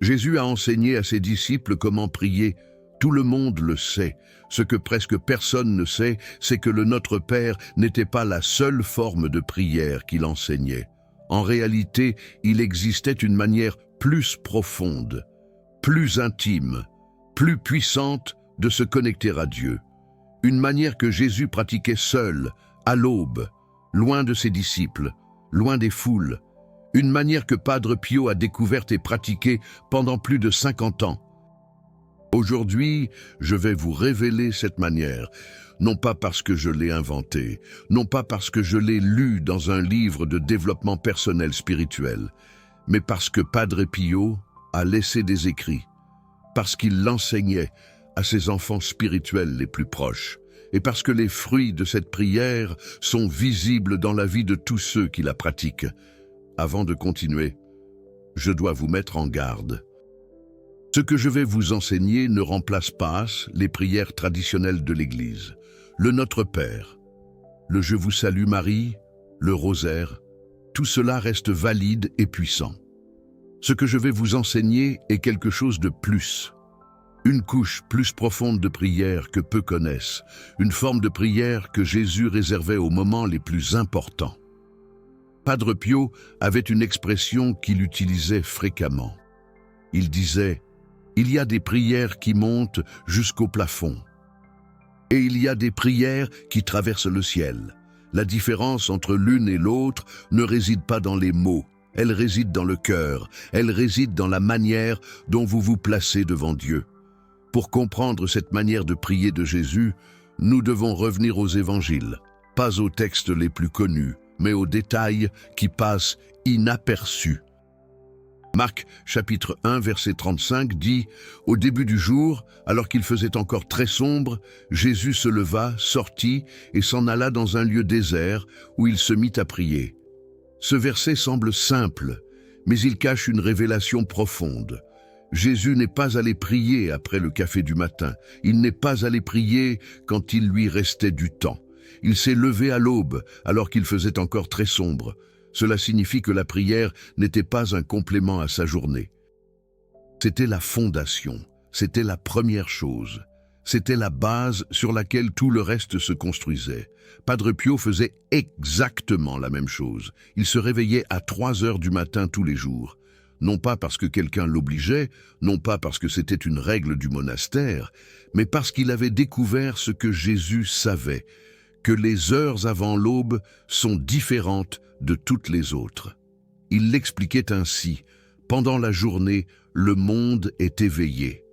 Jésus a enseigné à ses disciples comment prier. Tout le monde le sait. Ce que presque personne ne sait, c'est que le Notre Père n'était pas la seule forme de prière qu'il enseignait. En réalité, il existait une manière plus profonde, plus intime, plus puissante de se connecter à Dieu. Une manière que Jésus pratiquait seul, à l'aube, loin de ses disciples, loin des foules. Une manière que Padre Pio a découverte et pratiquée pendant plus de 50 ans. Aujourd'hui, je vais vous révéler cette manière, non pas parce que je l'ai inventée, non pas parce que je l'ai lue dans un livre de développement personnel spirituel, mais parce que Padre Pio a laissé des écrits, parce qu'il l'enseignait à ses enfants spirituels les plus proches, et parce que les fruits de cette prière sont visibles dans la vie de tous ceux qui la pratiquent. Avant de continuer, je dois vous mettre en garde. Ce que je vais vous enseigner ne remplace pas les prières traditionnelles de l'Église, le Notre Père, le Je vous salue Marie, le rosaire, tout cela reste valide et puissant. Ce que je vais vous enseigner est quelque chose de plus. Une couche plus profonde de prière que peu connaissent, une forme de prière que Jésus réservait aux moments les plus importants. Padre Pio avait une expression qu'il utilisait fréquemment. Il disait « Il y a des prières qui montent jusqu'au plafond. Et il y a des prières qui traversent le ciel. La différence entre l'une et l'autre ne réside pas dans les mots, elle réside dans le cœur, elle réside dans la manière dont vous vous placez devant Dieu. » Pour comprendre cette manière de prier de Jésus, nous devons revenir aux évangiles, pas aux textes les plus connus, mais aux détails qui passent inaperçus. Marc, chapitre 1, verset 35, dit « Au début du jour, alors qu'il faisait encore très sombre, Jésus se leva, sortit et s'en alla dans un lieu désert où il se mit à prier. » Ce verset semble simple, mais il cache une révélation profonde. Jésus n'est pas allé prier après le café du matin. Il n'est pas allé prier quand il lui restait du temps. Il s'est levé à l'aube, alors qu'il faisait encore très sombre. Cela signifie que la prière n'était pas un complément à sa journée. C'était la fondation, c'était la première chose. C'était la base sur laquelle tout le reste se construisait. Padre Pio faisait exactement la même chose. Il se réveillait à 3 heures du matin tous les jours. Non pas parce que quelqu'un l'obligeait, non pas parce que c'était une règle du monastère, mais parce qu'il avait découvert ce que Jésus savait, que les heures avant l'aube sont différentes de toutes les autres. Il l'expliquait ainsi, pendant la journée, le monde est éveillé.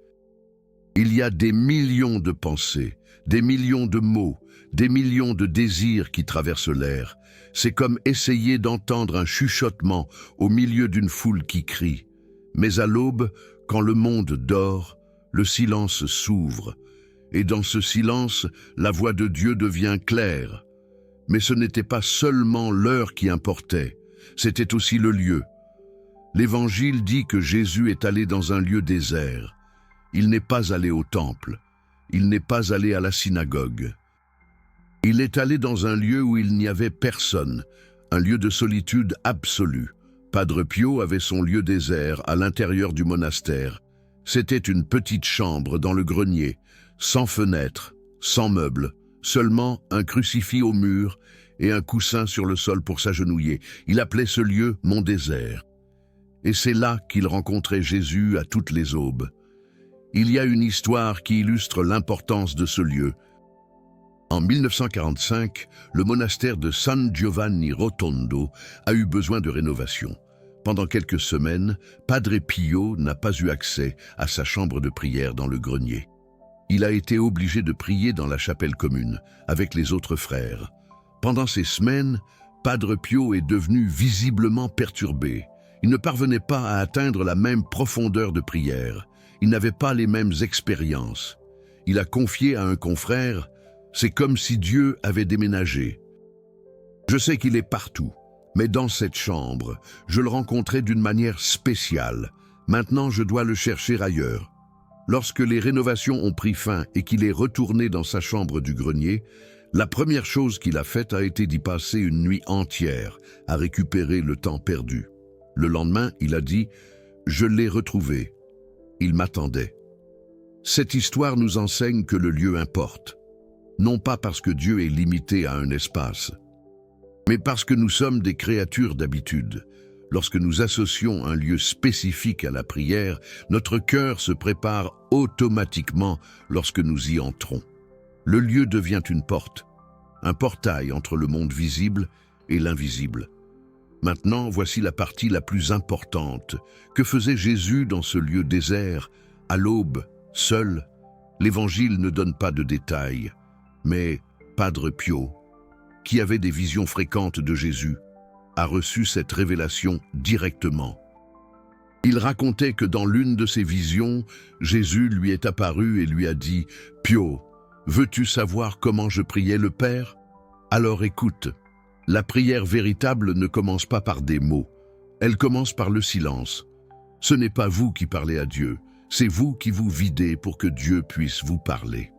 Il y a des millions de pensées, des millions de mots, des millions de désirs qui traversent l'air. C'est comme essayer d'entendre un chuchotement au milieu d'une foule qui crie. Mais à l'aube, quand le monde dort, le silence s'ouvre. Et dans ce silence, la voix de Dieu devient claire. Mais ce n'était pas seulement l'heure qui importait, c'était aussi le lieu. L'Évangile dit que Jésus est allé dans un lieu désert. Il n'est pas allé au temple, il n'est pas allé à la synagogue. Il est allé dans un lieu où il n'y avait personne, un lieu de solitude absolue. Padre Pio avait son lieu désert à l'intérieur du monastère. C'était une petite chambre dans le grenier, sans fenêtre, sans meubles, seulement un crucifix au mur et un coussin sur le sol pour s'agenouiller. Il appelait ce lieu « mon désert ». Et c'est là qu'il rencontrait Jésus à toutes les aubes. Il y a une histoire qui illustre l'importance de ce lieu. En 1945, le monastère de San Giovanni Rotondo a eu besoin de rénovation. Pendant quelques semaines, Padre Pio n'a pas eu accès à sa chambre de prière dans le grenier. Il a été obligé de prier dans la chapelle commune, avec les autres frères. Pendant ces semaines, Padre Pio est devenu visiblement perturbé. Il ne parvenait pas à atteindre la même profondeur de prière. Il n'avait pas les mêmes expériences. Il a confié à un confrère « C'est comme si Dieu avait déménagé. Je sais qu'il est partout, mais dans cette chambre, je le rencontrais d'une manière spéciale. Maintenant, je dois le chercher ailleurs. » Lorsque les rénovations ont pris fin et qu'il est retourné dans sa chambre du grenier, la première chose qu'il a faite a été d'y passer une nuit entière, à récupérer le temps perdu. Le lendemain, il a dit « Je l'ai retrouvé, Il m'attendait. Cette histoire nous enseigne que le lieu importe, non pas parce que Dieu est limité à un espace, mais parce que nous sommes des créatures d'habitude. Lorsque nous associons un lieu spécifique à la prière, notre cœur se prépare automatiquement lorsque nous y entrons. Le lieu devient une porte, un portail entre le monde visible et l'invisible. Maintenant, voici la partie la plus importante. Que faisait Jésus dans ce lieu désert, à l'aube, seul? L'Évangile ne donne pas de détails, mais Padre Pio, qui avait des visions fréquentes de Jésus, a reçu cette révélation directement. Il racontait que dans l'une de ses visions, Jésus lui est apparu et lui a dit « Pio, veux-tu savoir comment je priais le Père? Alors écoute, la prière véritable ne commence pas par des mots, elle commence par le silence. Ce n'est pas vous qui parlez à Dieu, c'est vous qui vous videz pour que Dieu puisse vous parler. »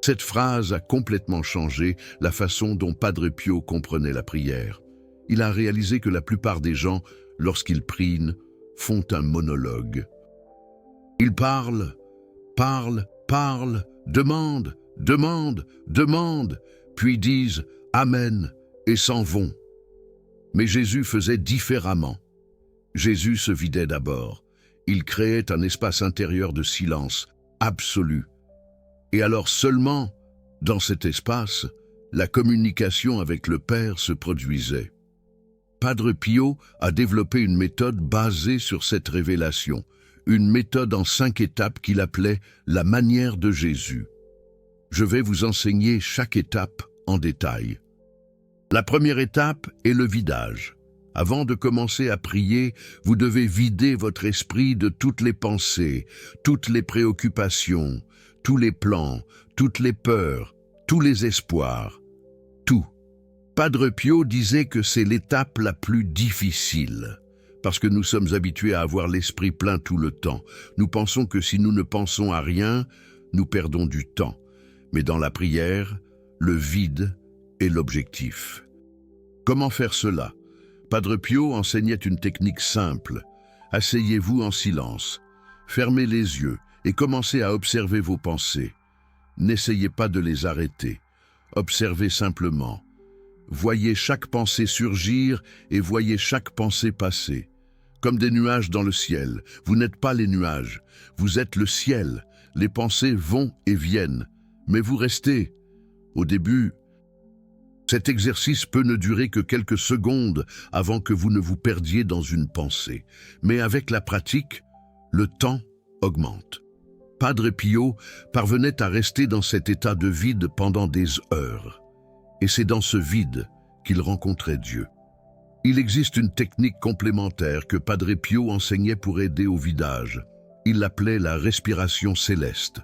Cette phrase a complètement changé la façon dont Padre Pio comprenait la prière. Il a réalisé que la plupart des gens, lorsqu'ils prient, font un monologue. Ils parlent, demandent, puis disent « Amen » et s'en vont. Mais Jésus faisait différemment. Jésus se vidait d'abord. Il créait un espace intérieur de silence absolu. Et alors seulement, dans cet espace, la communication avec le Père se produisait. Padre Pio a développé une méthode basée sur cette révélation, une méthode en 5 étapes qu'il appelait la manière de Jésus. Je vais vous enseigner chaque étape en détail. La première étape est le vidage. Avant de commencer à prier, vous devez vider votre esprit de toutes les pensées, toutes les préoccupations, tous les plans, toutes les peurs, tous les espoirs, tout. Padre Pio disait que c'est l'étape la plus difficile, parce que nous sommes habitués à avoir l'esprit plein tout le temps. Nous pensons que si nous ne pensons à rien, nous perdons du temps. Mais dans la prière, le vide est l'objectif. Comment faire cela? Padre Pio enseignait une technique simple. Asseyez-vous en silence, fermez les yeux et commencez à observer vos pensées. N'essayez pas de les arrêter. Observez simplement. Voyez chaque pensée surgir et voyez chaque pensée passer. Comme des nuages dans le ciel. Vous n'êtes pas les nuages, vous êtes le ciel. Les pensées vont et viennent, mais vous restez. Au début, cet exercice peut ne durer que quelques secondes avant que vous ne vous perdiez dans une pensée. Mais avec la pratique, le temps augmente. Padre Pio parvenait à rester dans cet état de vide pendant des heures. Et c'est dans ce vide qu'il rencontrait Dieu. Il existe une technique complémentaire que Padre Pio enseignait pour aider au vidage. Il l'appelait la respiration céleste.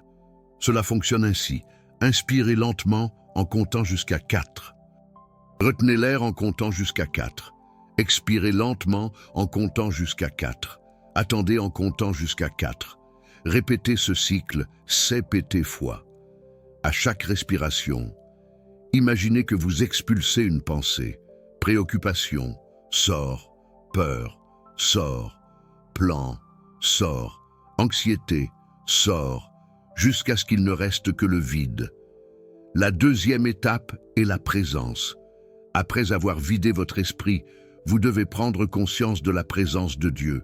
Cela fonctionne ainsi. Inspirez lentement en comptant jusqu'à 4. Retenez l'air en comptant jusqu'à 4. Expirez lentement en comptant jusqu'à 4. Attendez en comptant jusqu'à 4. Répétez ce cycle 7 fois. À chaque respiration, imaginez que vous expulsez une pensée. Préoccupation, sort. Peur, sort. Plan, sort. Anxiété, sort. Jusqu'à ce qu'il ne reste que le vide. La deuxième étape est la présence. Après avoir vidé votre esprit, vous devez prendre conscience de la présence de Dieu.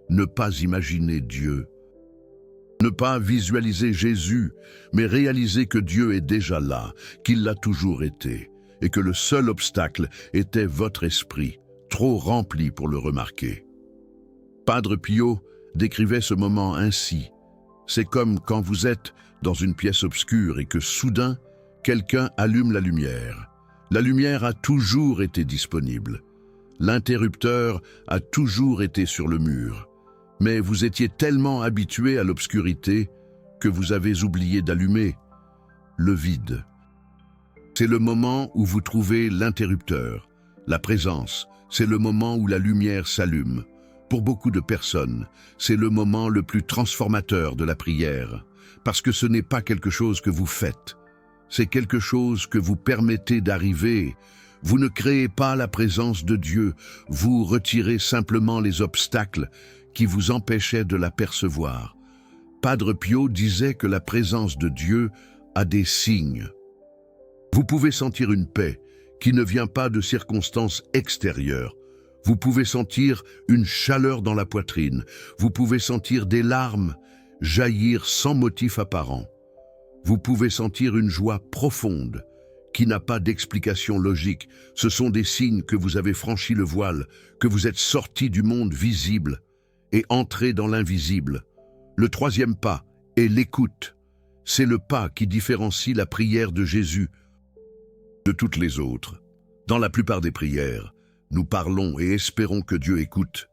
Ne pas imaginer Dieu. Ne pas visualiser Jésus, mais réaliser que Dieu est déjà là, qu'il l'a toujours été, et que le seul obstacle était votre esprit, trop rempli pour le remarquer. Padre Pio décrivait ce moment ainsi. C'est comme quand vous êtes dans une pièce obscure et que soudain, quelqu'un allume la lumière. La lumière a toujours été disponible. L'interrupteur a toujours été sur le mur. Mais vous étiez tellement habitué à l'obscurité que vous avez oublié d'allumer le vide. C'est le moment où vous trouvez l'interrupteur, la présence. C'est le moment où la lumière s'allume. Pour beaucoup de personnes, c'est le moment le plus transformateur de la prière, parce que ce n'est pas quelque chose que vous faites. C'est quelque chose que vous permettez d'arriver. Vous ne créez pas la présence de Dieu, vous retirez simplement les obstacles qui vous empêchaient de l'apercevoir. Padre Pio disait que la présence de Dieu a des signes. Vous pouvez sentir une paix qui ne vient pas de circonstances extérieures. Vous pouvez sentir une chaleur dans la poitrine. Vous pouvez sentir des larmes jaillir sans motif apparent. Vous pouvez sentir une joie profonde qui n'a pas d'explication logique. Ce sont des signes que vous avez franchi le voile, que vous êtes sorti du monde visible et entré dans l'invisible. Le troisième pas est l'écoute. C'est le pas qui différencie la prière de Jésus de toutes les autres. Dans la plupart des prières, nous parlons et espérons que Dieu écoute.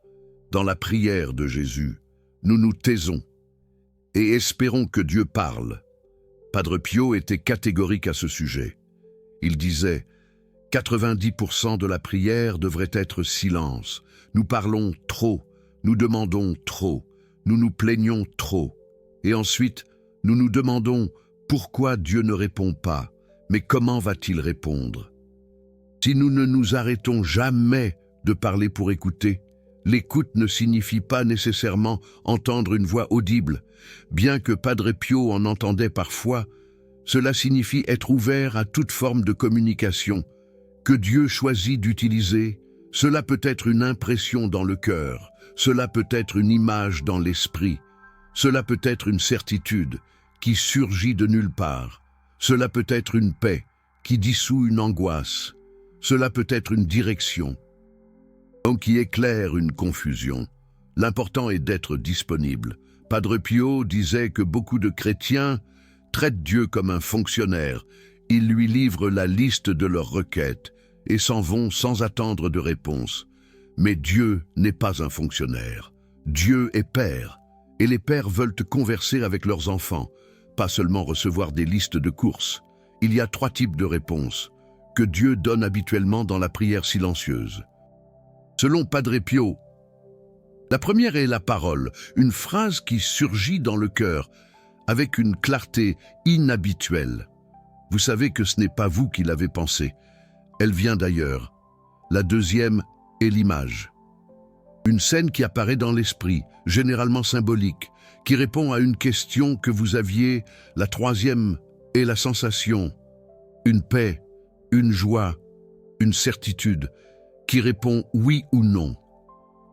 Dans la prière de Jésus, nous nous taisons et espérons que Dieu parle. Padre Pio était catégorique à ce sujet. Il disait « 90% de la prière devrait être silence. Nous parlons trop, nous demandons trop, nous nous plaignons trop. Et ensuite, nous nous demandons pourquoi Dieu ne répond pas, mais comment va-t-il répondre ? Si nous ne nous arrêtons jamais de parler pour écouter, l'écoute ne signifie pas nécessairement entendre une voix audible. Bien que Padre Pio en entendait parfois, cela signifie être ouvert à toute forme de communication que Dieu choisit d'utiliser. Cela peut être une impression dans le cœur, cela peut être une image dans l'esprit, cela peut être une certitude qui surgit de nulle part, cela peut être une paix qui dissout une angoisse, cela peut être une direction ou qui éclaire une confusion. L'important est d'être disponible. Padre Pio disait que beaucoup de chrétiens traitent Dieu comme un fonctionnaire. Ils lui livrent la liste de leurs requêtes et s'en vont sans attendre de réponse. Mais Dieu n'est pas un fonctionnaire. Dieu est Père, et les pères veulent converser avec leurs enfants, pas seulement recevoir des listes de courses. Il y a 3 types de réponses que Dieu donne habituellement dans la prière silencieuse. Selon Padre Pio, la première est la parole, une phrase qui surgit dans le cœur avec une clarté inhabituelle. Vous savez que ce n'est pas vous qui l'avez pensée, elle vient d'ailleurs. La deuxième est l'image. Une scène qui apparaît dans l'esprit, généralement symbolique, qui répond à une question que vous aviez. La troisième est la sensation, une paix, une joie, une certitude, qui répond oui ou non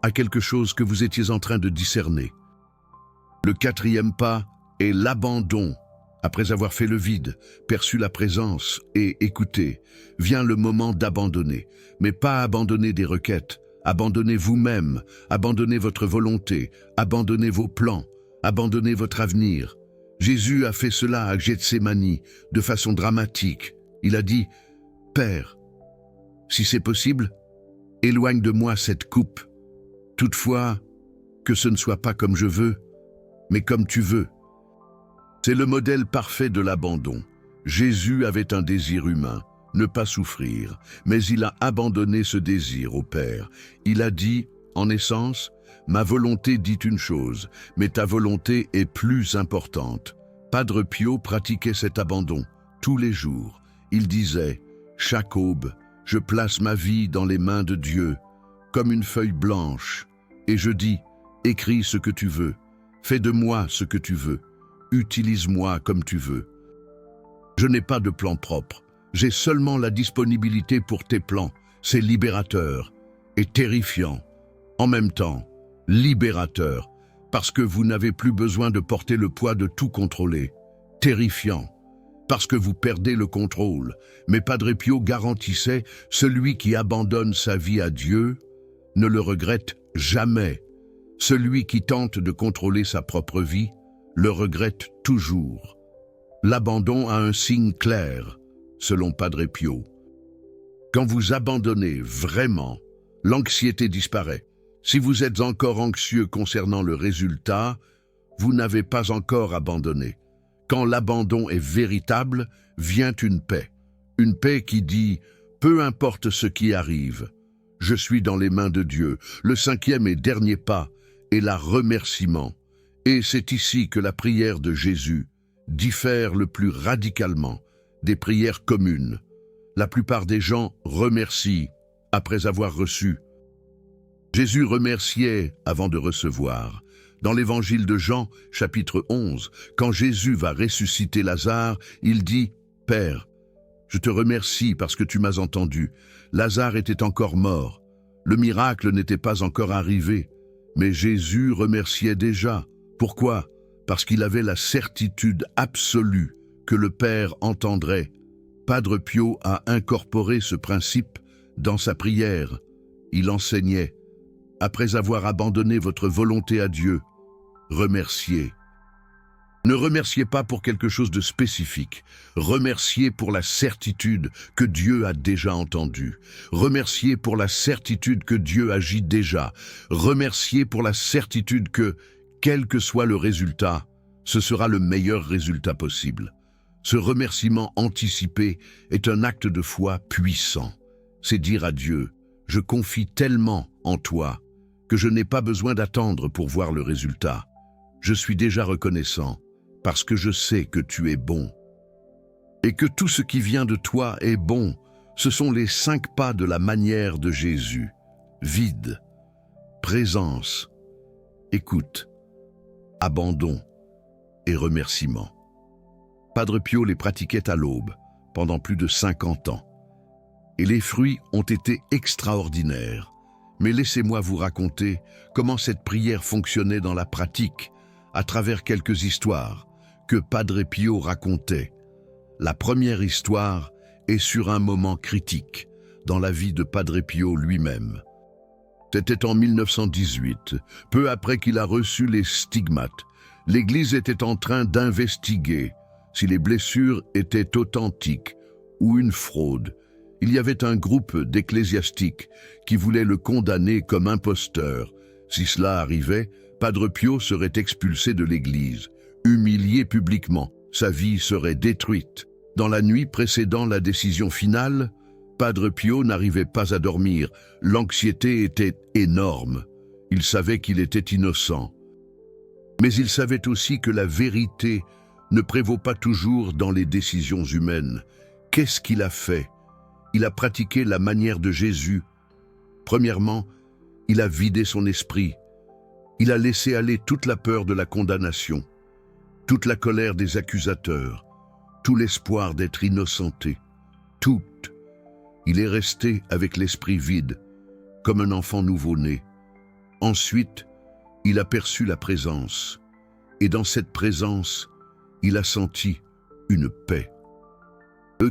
à quelque chose que vous étiez en train de discerner. Le quatrième pas est l'abandon. Après avoir fait le vide, perçu la présence et écouté, vient le moment d'abandonner. Mais pas abandonner des requêtes, abandonnez vous-même, abandonnez votre volonté, abandonnez vos plans, abandonnez votre avenir. Jésus a fait cela à Gethsémani de façon dramatique. Il a dit « Père, si c'est possible, éloigne de moi cette coupe. Toutefois, que ce ne soit pas comme je veux, mais comme tu veux. » C'est le modèle parfait de l'abandon. Jésus avait un désir humain, ne pas souffrir, mais il a abandonné ce désir au Père. Il a dit, en essence, « Ma volonté dit une chose, mais ta volonté est plus importante. » Padre Pio pratiquait cet abandon tous les jours. Il disait, « Chaque aube, je place ma vie dans les mains de Dieu, comme une feuille blanche, et je dis, écris ce que tu veux, fais de moi ce que tu veux, utilise-moi comme tu veux. Je n'ai pas de plan propre, j'ai seulement la disponibilité pour tes plans. C'est libérateur et terrifiant. En même temps, libérateur, parce que vous n'avez plus besoin de porter le poids de tout contrôler. Terrifiant, parce que vous perdez le contrôle. Mais Padre Pio garantissait, celui qui abandonne sa vie à Dieu ne le regrette jamais. Celui qui tente de contrôler sa propre vie le regrette toujours. L'abandon a un signe clair, selon Padre Pio. Quand vous abandonnez vraiment, l'anxiété disparaît. Si vous êtes encore anxieux concernant le résultat, vous n'avez pas encore abandonné. Quand l'abandon est véritable, vient une paix qui dit « Peu importe ce qui arrive, je suis dans les mains de Dieu ». Le 5e et dernier pas est la remerciement. Et c'est ici que la prière de Jésus diffère le plus radicalement des prières communes. La plupart des gens remercient après avoir reçu. Jésus remerciait avant de recevoir. Dans l'évangile de Jean, chapitre 11, quand Jésus va ressusciter Lazare, il dit « Père, je te remercie parce que tu m'as entendu. Lazare était encore mort. Le miracle n'était pas encore arrivé. Mais Jésus remerciait déjà. Pourquoi? Parce qu'il avait la certitude absolue que le Père entendrait. Padre Pio a incorporé ce principe dans sa prière. Il enseignait « Après avoir abandonné votre volonté à Dieu, remerciez. » Ne remerciez pas pour quelque chose de spécifique. Remerciez pour la certitude que Dieu a déjà entendu. Remerciez pour la certitude que Dieu agit déjà. Remerciez pour la certitude que, quel que soit le résultat, ce sera le meilleur résultat possible. Ce remerciement anticipé est un acte de foi puissant. C'est dire à Dieu, je confie tellement en toi que je n'ai pas besoin d'attendre pour voir le résultat. Je suis déjà reconnaissant parce que je sais que tu es bon. Et que tout ce qui vient de toi est bon. Ce sont les 5 pas de la manière de Jésus. Vide, présence, écoute, abandon et remerciement. Padre Pio les pratiquait à l'aube pendant plus de 50 ans. Et les fruits ont été extraordinaires. Mais laissez-moi vous raconter comment cette prière fonctionnait dans la pratique à travers quelques histoires que Padre Pio racontait. La première histoire est sur un moment critique dans la vie de Padre Pio lui-même. C'était en 1918, peu après qu'il a reçu les stigmates. L'Église était en train d'investiguer si les blessures étaient authentiques ou une fraude. Il y avait un groupe d'ecclésiastiques qui voulaient le condamner comme imposteur. Si cela arrivait, Padre Pio serait expulsé de l'Église, humilié publiquement. Sa vie serait détruite. Dans la nuit précédant la décision finale, Padre Pio n'arrivait pas à dormir. L'anxiété était énorme. Il savait qu'il était innocent. Mais il savait aussi que la vérité ne prévaut pas toujours dans les décisions humaines. Qu'est-ce qu'il a fait? Il a pratiqué la manière de Jésus. Premièrement, il a vidé son esprit. Il a laissé aller toute la peur de la condamnation, toute la colère des accusateurs, tout l'espoir d'être innocenté, tout. Il est resté avec l'esprit vide, comme un enfant nouveau-né. Ensuite, il a perçu la présence, et dans cette présence, il a senti une paix.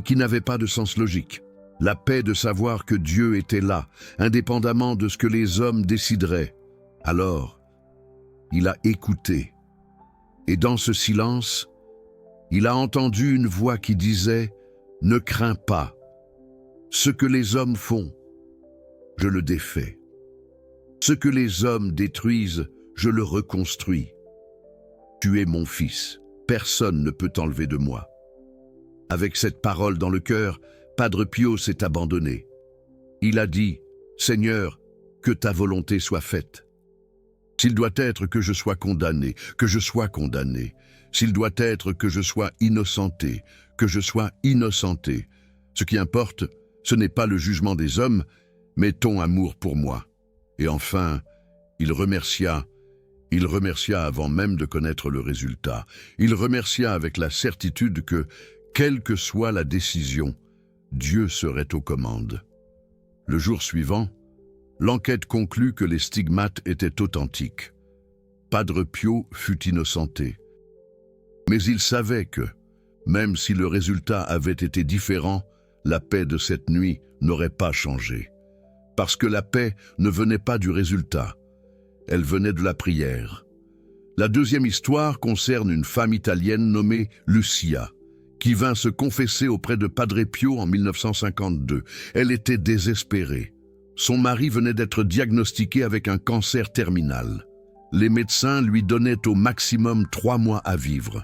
Qui n'avait pas de sens logique. La paix de savoir que Dieu était là, indépendamment de ce que les hommes décideraient. Alors, il a écouté. Et dans ce silence, il a entendu une voix qui disait « Ne crains pas. Ce que les hommes font, je le défais. Ce que les hommes détruisent, je le reconstruis. Tu es mon fils. Personne ne peut t'enlever de moi. » Avec cette parole dans le cœur, Padre Pio s'est abandonné. Il a dit « Seigneur, que ta volonté soit faite. S'il doit être que je sois condamné, que je sois condamné. S'il doit être que je sois innocenté, que je sois innocenté. Ce qui importe, ce n'est pas le jugement des hommes, mais ton amour pour moi. » Et enfin, il remercia avant même de connaître le résultat. Il remercia avec la certitude que, quelle que soit la décision, Dieu serait aux commandes. Le jour suivant, l'enquête conclut que les stigmates étaient authentiques. Padre Pio fut innocenté. Mais il savait que, même si le résultat avait été différent, la paix de cette nuit n'aurait pas changé. Parce que la paix ne venait pas du résultat, elle venait de la prière. La deuxième histoire concerne une femme italienne nommée Lucia, qui vint se confesser auprès de Padre Pio en 1952. Elle était désespérée. Son mari venait d'être diagnostiqué avec un cancer terminal. Les médecins lui donnaient au maximum 3 mois à vivre.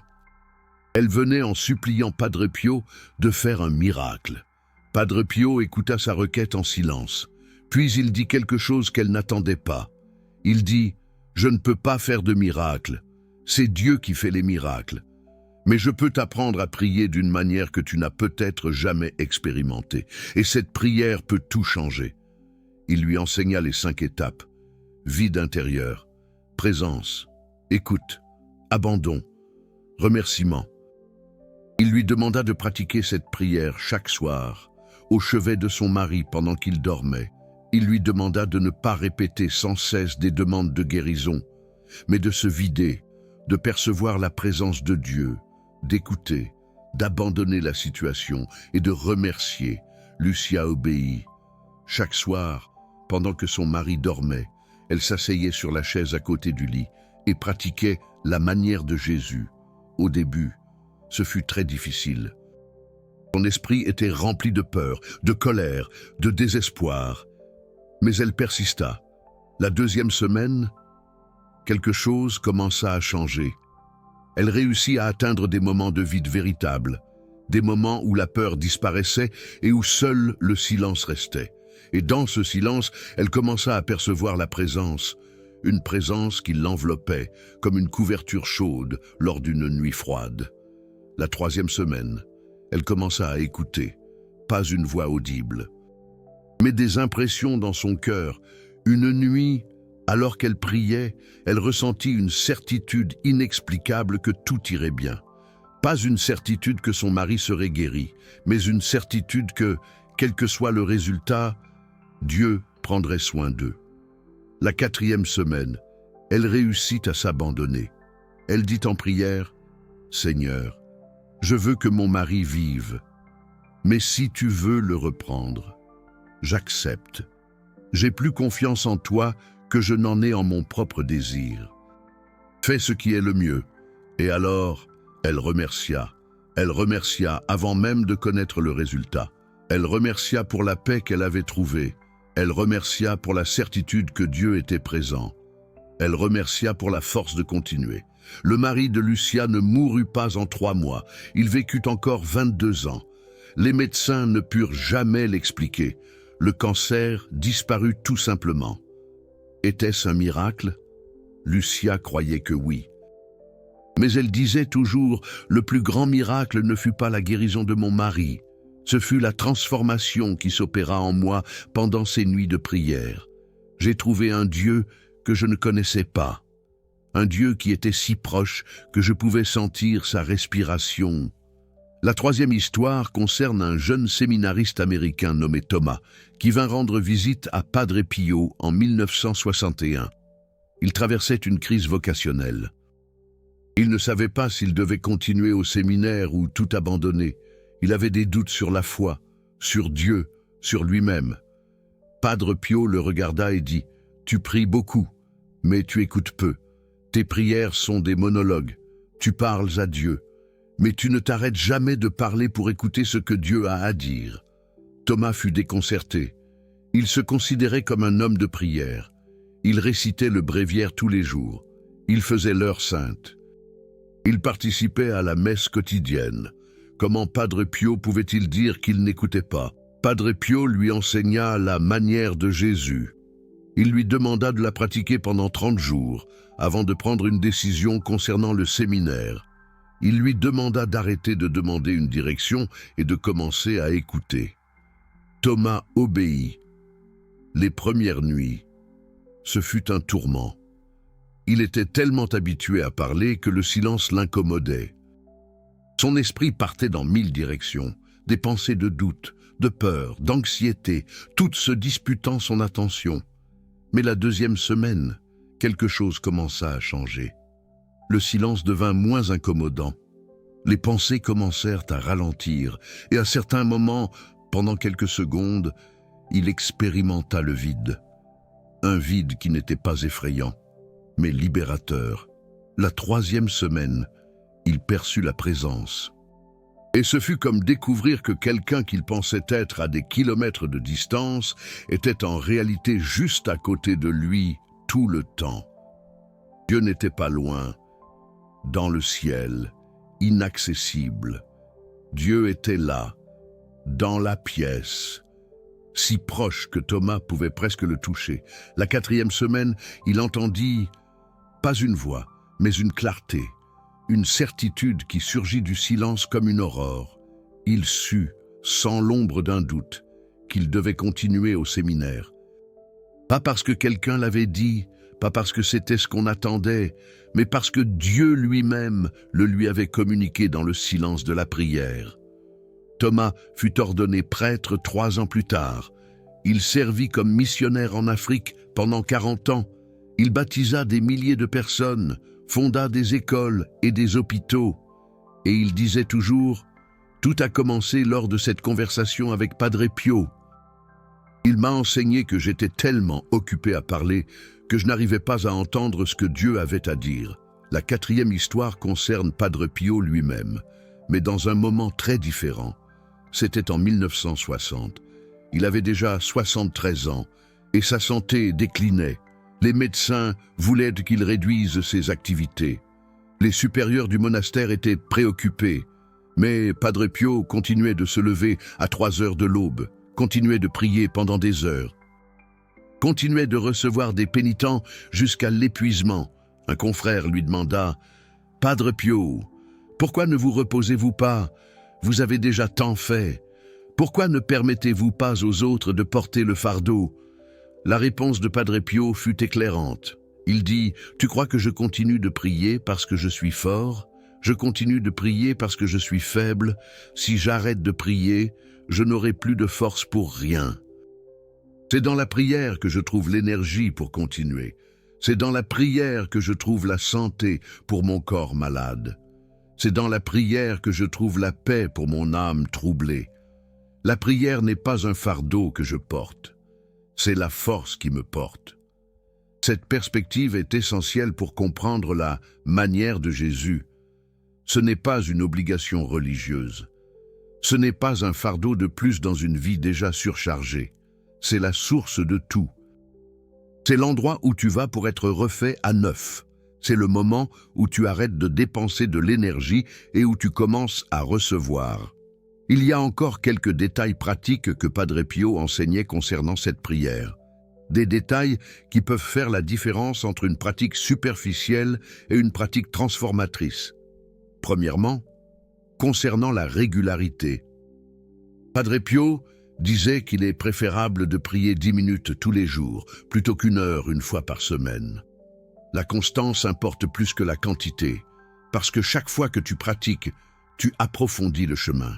Elle venait en suppliant Padre Pio de faire un miracle. Padre Pio écouta sa requête en silence. Puis il dit quelque chose qu'elle n'attendait pas. Il dit « Je ne peux pas faire de miracle. C'est Dieu qui fait les miracles. Mais je peux t'apprendre à prier d'une manière que tu n'as peut-être jamais expérimentée. Et cette prière peut tout changer. » Il lui enseigna les 5 étapes. Vide intérieur, présence, écoute, abandon, remerciement. Il lui demanda de pratiquer cette prière chaque soir, au chevet de son mari pendant qu'il dormait. Il lui demanda de ne pas répéter sans cesse des demandes de guérison, mais de se vider, de percevoir la présence de Dieu, d'écouter, d'abandonner la situation et de remercier. Lucia obéit. Chaque soir, pendant que son mari dormait, elle s'asseyait sur la chaise à côté du lit et pratiquait la manière de Jésus. Au début, ce fut très difficile. Son esprit était rempli de peur, de colère, de désespoir. Mais elle persista. La deuxième semaine, quelque chose commença à changer. Elle réussit à atteindre des moments de vide véritable, des moments où la peur disparaissait et où seul le silence restait. Et dans ce silence, elle commença à percevoir la présence, une présence qui l'enveloppait comme une couverture chaude lors d'une nuit froide. La troisième semaine, elle commença à écouter, pas une voix audible, mais des impressions dans son cœur. Une nuit, alors qu'elle priait, elle ressentit une certitude inexplicable que tout irait bien. Pas une certitude que son mari serait guéri, mais une certitude que, quel que soit le résultat, Dieu prendrait soin d'eux. La quatrième semaine, elle réussit à s'abandonner. Elle dit en prière, « Seigneur, je veux que mon mari vive, mais si tu veux le reprendre, j'accepte. J'ai plus confiance en toi que je n'en ai en mon propre désir. Fais ce qui est le mieux. » Et alors, elle remercia. Elle remercia avant même de connaître le résultat. Elle remercia pour la paix qu'elle avait trouvée. Elle remercia pour la certitude que Dieu était présent. Elle remercia pour la force de continuer. Le mari de Lucia ne mourut pas en 3 mois. Il vécut encore 22 ans. Les médecins ne purent jamais l'expliquer. Le cancer disparut tout simplement. Était-ce un miracle? Lucia croyait que oui. Mais elle disait toujours, le plus grand miracle ne fut pas la guérison de mon mari. Ce fut la transformation qui s'opéra en moi pendant ces nuits de prière. J'ai trouvé un Dieu que je ne connaissais pas. Un Dieu qui était si proche que je pouvais sentir sa respiration. La troisième histoire concerne un jeune séminariste américain nommé Thomas, qui vint rendre visite à Padre Pio en 1961. Il traversait une crise vocationnelle. Il ne savait pas s'il devait continuer au séminaire ou tout abandonner. Il avait des doutes sur la foi, sur Dieu, sur lui-même. Padre Pio le regarda et dit, « Tu pries beaucoup, mais tu écoutes peu. Tes prières sont des monologues. Tu parles à Dieu, mais tu ne t'arrêtes jamais de parler pour écouter ce que Dieu a à dire. » Thomas fut déconcerté. Il se considérait comme un homme de prière. Il récitait le bréviaire tous les jours. Il faisait l'heure sainte. Il participait à la messe quotidienne. Comment Padre Pio pouvait-il dire qu'il n'écoutait pas? Padre Pio lui enseigna la manière de Jésus. Il lui demanda de la pratiquer pendant 30 jours, avant de prendre une décision concernant le séminaire. Il lui demanda d'arrêter de demander une direction et de commencer à écouter. Thomas obéit. Les premières nuits, ce fut un tourment. Il était tellement habitué à parler que le silence l'incommodait. Son esprit partait dans 1000 directions, des pensées de doute, de peur, d'anxiété, toutes se disputant son attention. Mais la deuxième semaine, quelque chose commença à changer. Le silence devint moins incommodant. Les pensées commencèrent à ralentir, et à certains moments, pendant quelques secondes, il expérimenta le vide. Un vide qui n'était pas effrayant, mais libérateur. La troisième semaine, il perçut la présence. Et ce fut comme découvrir que quelqu'un qu'il pensait être à des kilomètres de distance était en réalité juste à côté de lui tout le temps. Dieu n'était pas loin, dans le ciel, inaccessible. Dieu était là, dans la pièce, si proche que Thomas pouvait presque le toucher. La quatrième semaine, il entendit, pas une voix, mais une clarté, une certitude qui surgit du silence comme une aurore. Il sut, sans l'ombre d'un doute, qu'il devait continuer au séminaire. Pas parce que quelqu'un l'avait dit, pas parce que c'était ce qu'on attendait, mais parce que Dieu lui-même le lui avait communiqué dans le silence de la prière. Thomas fut ordonné prêtre 3 ans plus tard. Il servit comme missionnaire en Afrique pendant 40 ans. Il baptisa des milliers de personnes, fonda des écoles et des hôpitaux. Et il disait toujours, « Tout a commencé lors de cette conversation avec Padre Pio. » Il m'a enseigné que j'étais tellement occupé à parler que je n'arrivais pas à entendre ce que Dieu avait à dire. La 4e histoire concerne Padre Pio lui-même, mais dans un moment très différent. C'était en 1960. Il avait déjà 73 ans et sa santé déclinait. Les médecins voulaient qu'il réduise ses activités. Les supérieurs du monastère étaient préoccupés, mais Padre Pio continuait de se lever à 3 heures de l'aube, continuait de prier pendant des heures, continuait de recevoir des pénitents jusqu'à l'épuisement. Un confrère lui demanda « Padre Pio, pourquoi ne vous reposez-vous pas? Vous avez déjà tant fait. Pourquoi ne permettez-vous pas aux autres de porter le fardeau ?» La réponse de Padre Pio fut éclairante. Il dit « Tu crois que je continue de prier parce que je suis fort? Je continue de prier parce que je suis faible. Si j'arrête de prier, je n'aurai plus de force pour rien. C'est dans la prière que je trouve l'énergie pour continuer. C'est dans la prière que je trouve la santé pour mon corps malade. C'est dans la prière que je trouve la paix pour mon âme troublée. La prière n'est pas un fardeau que je porte. C'est la force qui me porte. » Cette perspective est essentielle pour comprendre la manière de Jésus. Ce n'est pas une obligation religieuse. Ce n'est pas un fardeau de plus dans une vie déjà surchargée. C'est la source de tout. C'est l'endroit où tu vas pour être refait à neuf. C'est le moment où tu arrêtes de dépenser de l'énergie et où tu commences à recevoir. Il y a encore quelques détails pratiques que Padre Pio enseignait concernant cette prière. Des détails qui peuvent faire la différence entre une pratique superficielle et une pratique transformatrice. Premièrement, concernant la régularité. Padre Pio disait qu'il est préférable de prier 10 minutes tous les jours, plutôt qu'1 heure une fois par semaine. La constance importe plus que la quantité, parce que chaque fois que tu pratiques, tu approfondis le chemin.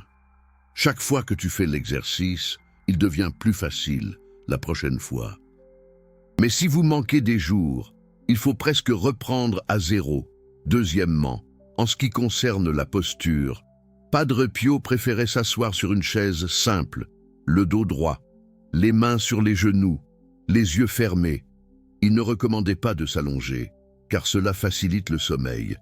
Chaque fois que tu fais l'exercice, il devient plus facile la prochaine fois. Mais si vous manquez des jours, il faut presque reprendre à zéro. Deuxièmement, en ce qui concerne la posture, Padre Pio préférait s'asseoir sur une chaise simple, le dos droit, les mains sur les genoux, les yeux fermés. Il ne recommandait pas de s'allonger, car cela facilite le sommeil.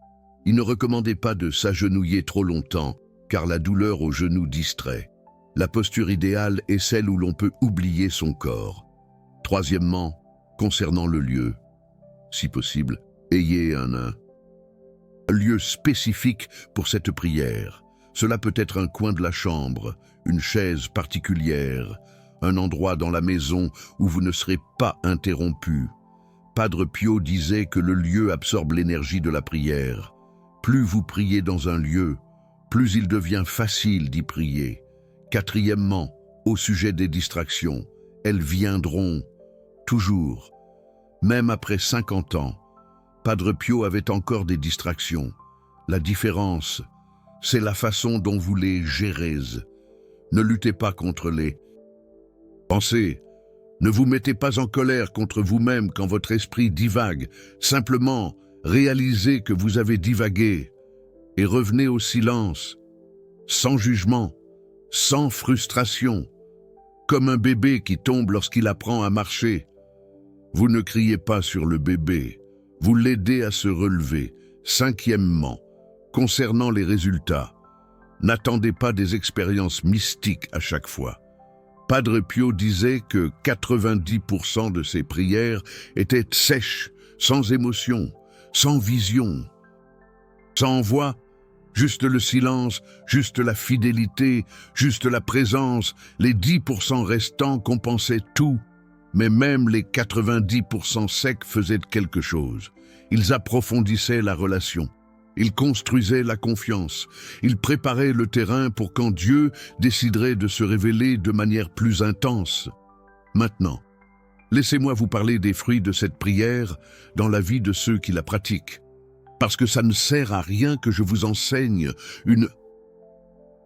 Il ne recommandait pas de s'agenouiller trop longtemps, car la douleur au genou distrait. La posture idéale est celle où l'on peut oublier son corps. Troisièmement, concernant le lieu, si possible, ayez un lieu spécifique pour cette prière. Cela peut être un coin de la chambre, une chaise particulière, un endroit dans la maison où vous ne serez pas interrompu. Padre Pio disait que le lieu absorbe l'énergie de la prière. Plus vous priez dans un lieu, plus il devient facile d'y prier. Quatrièmement, au sujet des distractions, elles viendront toujours. Même après 50 ans, Padre Pio avait encore des distractions. La différence, c'est la façon dont vous les gérez. Ne luttez pas contre les pensées. Ne vous mettez pas en colère contre vous-même quand votre esprit divague. Simplement, réalisez que vous avez divagué et revenez au silence, sans jugement, sans frustration, comme un bébé qui tombe lorsqu'il apprend à marcher. Vous ne criez pas sur le bébé, vous l'aidez à se relever. Cinquièmement, concernant les résultats, n'attendez pas des expériences mystiques à chaque fois. Padre Pio disait que 90% de ses prières étaient sèches, sans émotion, sans vision, sans voix, juste le silence, juste la fidélité, juste la présence. Les 10% restants compensaient tout, mais même les 90% secs faisaient quelque chose. Ils approfondissaient la relation. Ils construisaient la confiance. Ils préparaient le terrain pour quand Dieu déciderait de se révéler de manière plus intense. Maintenant, Laissez-moi vous parler des fruits de cette prière dans la vie de ceux qui la pratiquent. Parce que ça ne sert à rien que je vous enseigne une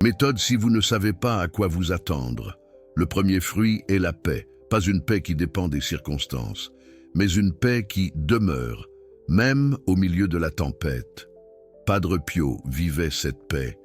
méthode si vous ne savez pas à quoi vous attendre. Le premier fruit est la paix, pas une paix qui dépend des circonstances, mais une paix qui demeure, même au milieu de la tempête. Padre Pio vivait cette paix.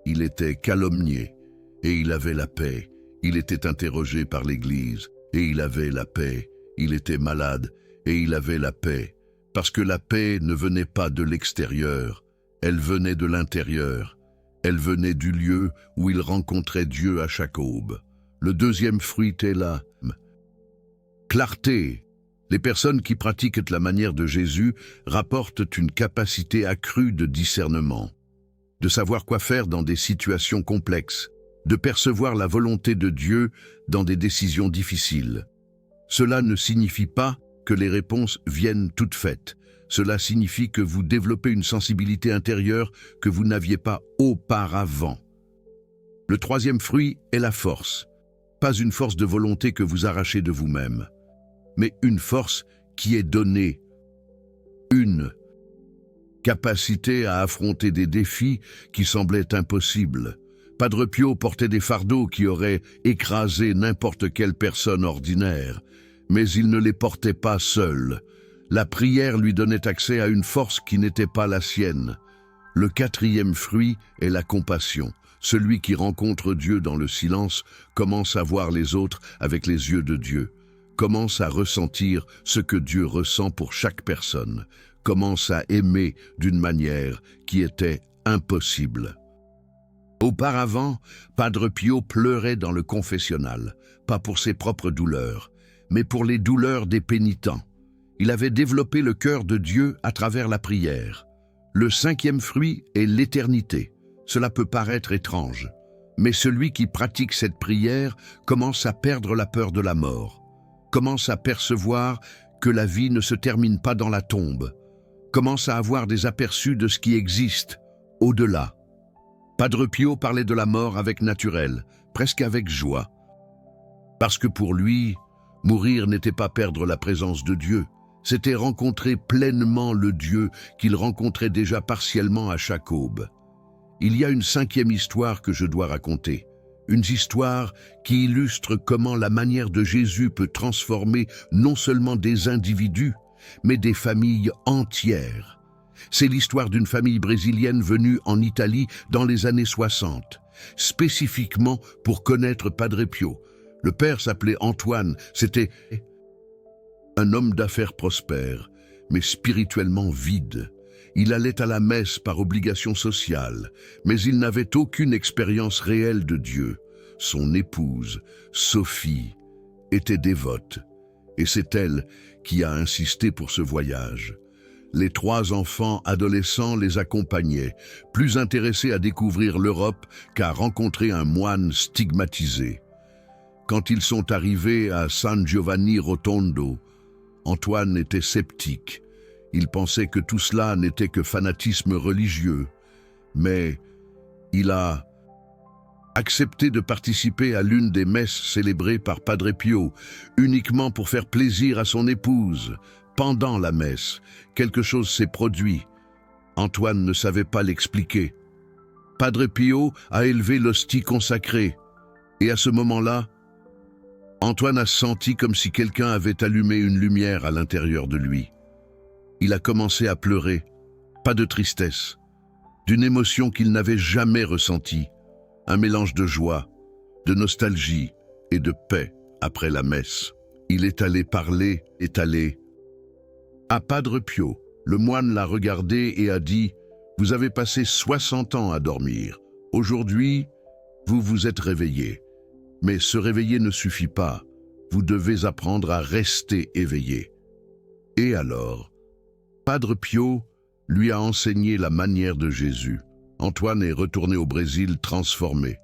Il était calomnié et il avait la paix. Il était interrogé par l'Église et il avait la paix. Il était malade et il avait la paix. Parce que la paix ne venait pas de l'extérieur, elle venait de l'intérieur. Elle venait du lieu où il rencontrait Dieu à chaque aube. Le deuxième fruit est la clarté. Les personnes qui pratiquent la manière de Jésus rapportent une capacité accrue de discernement, de savoir quoi faire dans des situations complexes, de percevoir la volonté de Dieu dans des décisions difficiles. Cela ne signifie pas que les réponses viennent toutes faites. Cela signifie que vous développez une sensibilité intérieure que vous n'aviez pas auparavant. Le troisième fruit est la force. Pas une force de volonté que vous arrachez de vous-même, mais une force qui est donnée. Une capacité à affronter des défis qui semblaient impossibles. Padre Pio portait des fardeaux qui auraient écrasé n'importe quelle personne ordinaire, mais il ne les portait pas seul. La prière lui donnait accès à une force qui n'était pas la sienne. Le quatrième fruit est la compassion. Celui qui rencontre Dieu dans le silence commence à voir les autres avec les yeux de Dieu, commence à ressentir ce que Dieu ressent pour chaque personne, commence à aimer d'une manière qui était impossible. Auparavant, Padre Pio pleurait dans le confessionnal, pas pour ses propres douleurs, mais pour les douleurs des pénitents. Il avait développé le cœur de Dieu à travers la prière. Le cinquième fruit est l'éternité. Cela peut paraître étrange, mais celui qui pratique cette prière commence à perdre la peur de la mort, commence à percevoir que la vie ne se termine pas dans la tombe, commence à avoir des aperçus de ce qui existe au-delà. Padre Pio parlait de la mort avec naturel, presque avec joie, parce que pour lui, mourir n'était pas perdre la présence de Dieu, c'était rencontrer pleinement le Dieu qu'il rencontrait déjà partiellement à chaque aube. Il y a une cinquième histoire que je dois raconter, une histoire qui illustre comment la manière de Jésus peut transformer non seulement des individus, mais des familles entières. C'est l'histoire d'une famille brésilienne venue en Italie dans les années 60, spécifiquement pour connaître Padre Pio. Le père s'appelait Antoine, c'était un homme d'affaires prospère, mais spirituellement vide. Il allait à la messe par obligation sociale, mais il n'avait aucune expérience réelle de Dieu. Son épouse, Sophie, était dévote, et c'est elle qui a insisté pour ce voyage. Les 3 enfants adolescents les accompagnaient, plus intéressés à découvrir l'Europe qu'à rencontrer un moine stigmatisé. Quand ils sont arrivés à San Giovanni Rotondo, Antoine était sceptique. Il pensait que tout cela n'était que fanatisme religieux, mais il a accepté de participer à l'une des messes célébrées par Padre Pio, uniquement pour faire plaisir à son épouse. Pendant la messe, quelque chose s'est produit. Antoine ne savait pas l'expliquer. Padre Pio a élevé l'hostie consacrée, et à ce moment-là, Antoine a senti comme si quelqu'un avait allumé une lumière à l'intérieur de lui. Il a commencé à pleurer, pas de tristesse, d'une émotion qu'il n'avait jamais ressentie, un mélange de joie, de nostalgie et de paix après la messe. Il est allé parler, à Padre Pio. Le moine l'a regardé et a dit « Vous avez passé 60 ans à dormir. Aujourd'hui, vous vous êtes réveillé. Mais se réveiller ne suffit pas. Vous devez apprendre à rester éveillé. » Et alors, Padre Pio lui a enseigné la manière de Jésus. Antoine est retourné au Brésil transformé.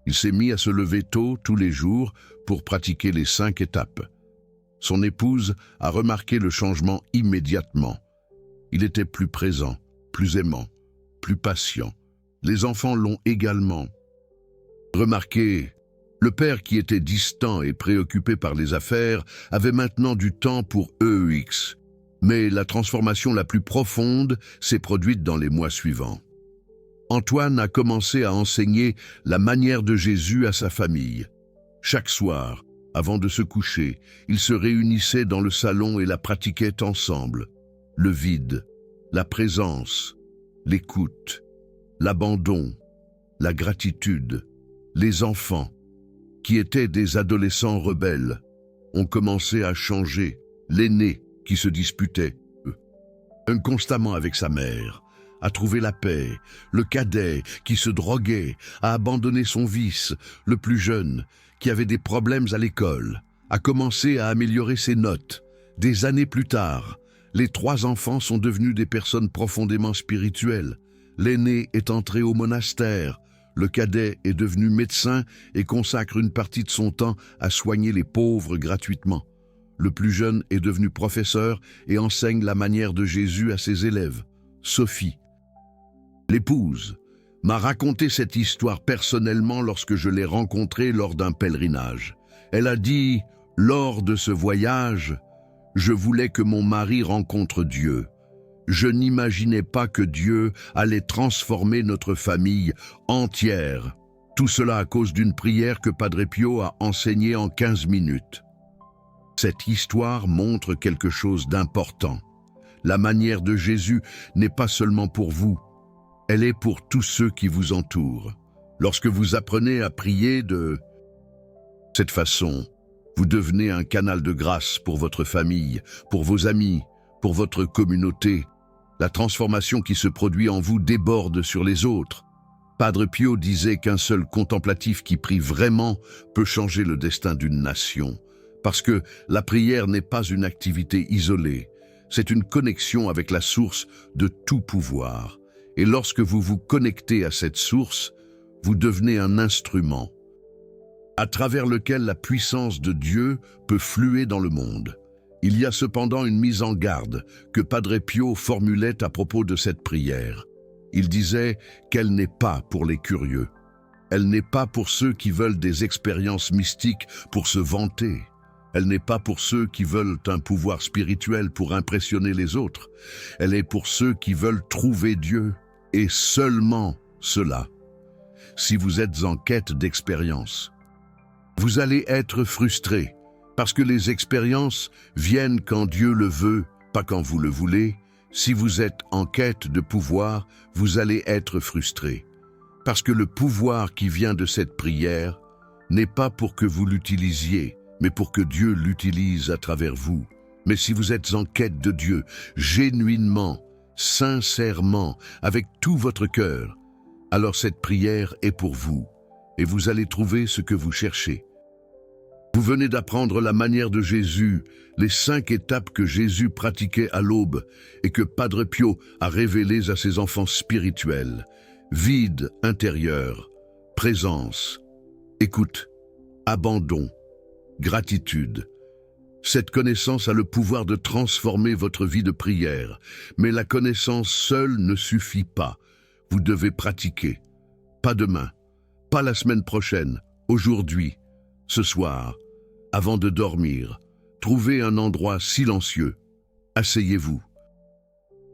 Il s'est mis à se lever tôt tous les jours pour pratiquer les 5 étapes. Son épouse a remarqué le changement immédiatement. Il était plus présent, plus aimant, plus patient. Les enfants l'ont également remarqué. Le père qui était distant et préoccupé par les affaires avait maintenant du temps pour EEX. Mais la transformation la plus profonde s'est produite dans les mois suivants. Antoine a commencé à enseigner la manière de Jésus à sa famille. Chaque soir, avant de se coucher, ils se réunissaient dans le salon et la pratiquaient ensemble. Le vide, la présence, l'écoute, l'abandon, la gratitude. Les enfants, qui étaient des adolescents rebelles, ont commencé à changer. L'aîné, qui se disputait, constamment avec sa mère, a trouvé la paix. Le cadet, qui se droguait, a abandonné son vice. Le plus jeune, qui avait des problèmes à l'école, a commencé à améliorer ses notes. Des années plus tard, les 3 enfants sont devenus des personnes profondément spirituelles. L'aîné est entré au monastère. Le cadet est devenu médecin et consacre une partie de son temps à soigner les pauvres gratuitement. Le plus jeune est devenu professeur et enseigne la manière de Jésus à ses élèves. Sophie, l'épouse, m'a raconté cette histoire personnellement lorsque je l'ai rencontrée lors d'un pèlerinage. Elle a dit, lors de ce voyage, je voulais que mon mari rencontre Dieu. Je n'imaginais pas que Dieu allait transformer notre famille entière. Tout cela à cause d'une prière que Padre Pio a enseignée en 15 minutes. Cette histoire montre quelque chose d'important. La manière de Jésus n'est pas seulement pour vous, elle est pour tous ceux qui vous entourent. Lorsque vous apprenez à prier de cette façon, vous devenez un canal de grâce pour votre famille, pour vos amis, pour votre communauté. La transformation qui se produit en vous déborde sur les autres. Padre Pio disait qu'un seul contemplatif qui prie vraiment peut changer le destin d'une nation. Parce que la prière n'est pas une activité isolée, c'est une connexion avec la source de tout pouvoir. Et lorsque vous vous connectez à cette source, vous devenez un instrument à travers lequel la puissance de Dieu peut fluer dans le monde. Il y a cependant une mise en garde que Padre Pio formulait à propos de cette prière. Il disait qu'elle n'est pas pour les curieux. Elle n'est pas pour ceux qui veulent des expériences mystiques pour se vanter. Elle n'est pas pour ceux qui veulent un pouvoir spirituel pour impressionner les autres. Elle est pour ceux qui veulent trouver Dieu, et seulement cela. Si vous êtes en quête d'expérience, vous allez être frustré, parce que les expériences viennent quand Dieu le veut, pas quand vous le voulez. Si vous êtes en quête de pouvoir, vous allez être frustré, parce que le pouvoir qui vient de cette prière n'est pas pour que vous l'utilisiez, mais pour que Dieu l'utilise à travers vous. Mais si vous êtes en quête de Dieu, genuinement, sincèrement, avec tout votre cœur, alors cette prière est pour vous, et vous allez trouver ce que vous cherchez. Vous venez d'apprendre la manière de Jésus, les 5 étapes que Jésus pratiquait à l'aube et que Padre Pio a révélées à ses enfants spirituels. Vide intérieur, présence, écoute, abandon, gratitude. Cette connaissance a le pouvoir de transformer votre vie de prière, mais la connaissance seule ne suffit pas. Vous devez pratiquer. Pas demain, pas la semaine prochaine, aujourd'hui, ce soir, avant de dormir. Trouvez un endroit silencieux. Asseyez-vous.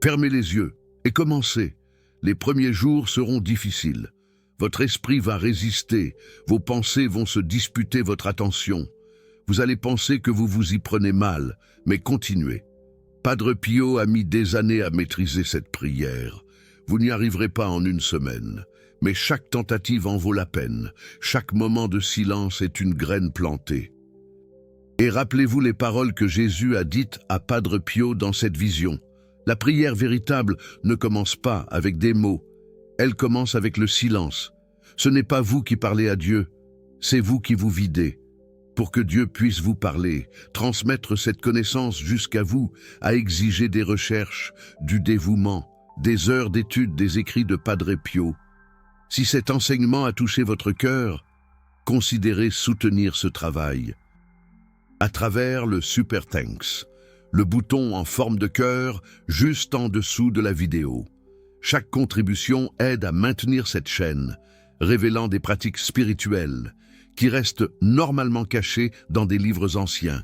Fermez les yeux et commencez. Les premiers jours seront difficiles. Votre esprit va résister, vos pensées vont se disputer votre attention. Vous allez penser que vous vous y prenez mal, mais continuez. Padre Pio a mis des années à maîtriser cette prière. Vous n'y arriverez pas en une semaine, mais chaque tentative en vaut la peine. Chaque moment de silence est une graine plantée. Et rappelez-vous les paroles que Jésus a dites à Padre Pio dans cette vision. La prière véritable ne commence pas avec des mots, elle commence avec le silence. Ce n'est pas vous qui parlez à Dieu, c'est vous qui vous videz. Pour que Dieu puisse vous parler, transmettre cette connaissance jusqu'à vous, a exigé des recherches, du dévouement, des heures d'étude des écrits de Padre Pio. Si cet enseignement a touché votre cœur, considérez soutenir ce travail. À travers le Super Thanks, le bouton en forme de cœur juste en dessous de la vidéo. Chaque contribution aide à maintenir cette chaîne, révélant des pratiques spirituelles qui restent normalement cachés dans des livres anciens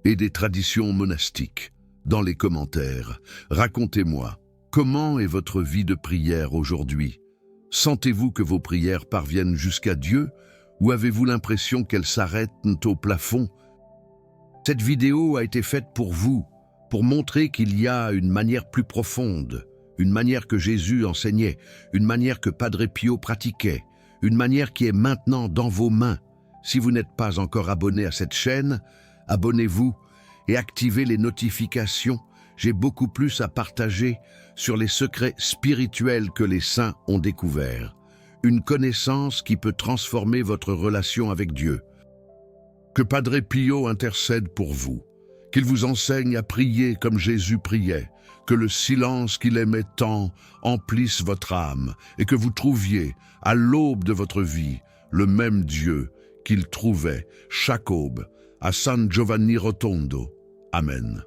et des traditions monastiques. Dans les commentaires, racontez-moi, comment est votre vie de prière aujourd'hui? Sentez-vous que vos prières parviennent jusqu'à Dieu ou avez-vous l'impression qu'elles s'arrêtent au plafond? Cette vidéo a été faite pour vous, pour montrer qu'il y a une manière plus profonde, une manière que Jésus enseignait, une manière que Padre Pio pratiquait, une manière qui est maintenant dans vos mains. Si vous n'êtes pas encore abonné à cette chaîne, abonnez-vous et activez les notifications. J'ai beaucoup plus à partager sur les secrets spirituels que les saints ont découverts. Une connaissance qui peut transformer votre relation avec Dieu. Que Padre Pio intercède pour vous, qu'il vous enseigne à prier comme Jésus priait, que le silence qu'il aimait tant emplisse votre âme et que vous trouviez, à l'aube de votre vie, le même Dieu qu'il trouvait chaque aube à San Giovanni Rotondo. Amen.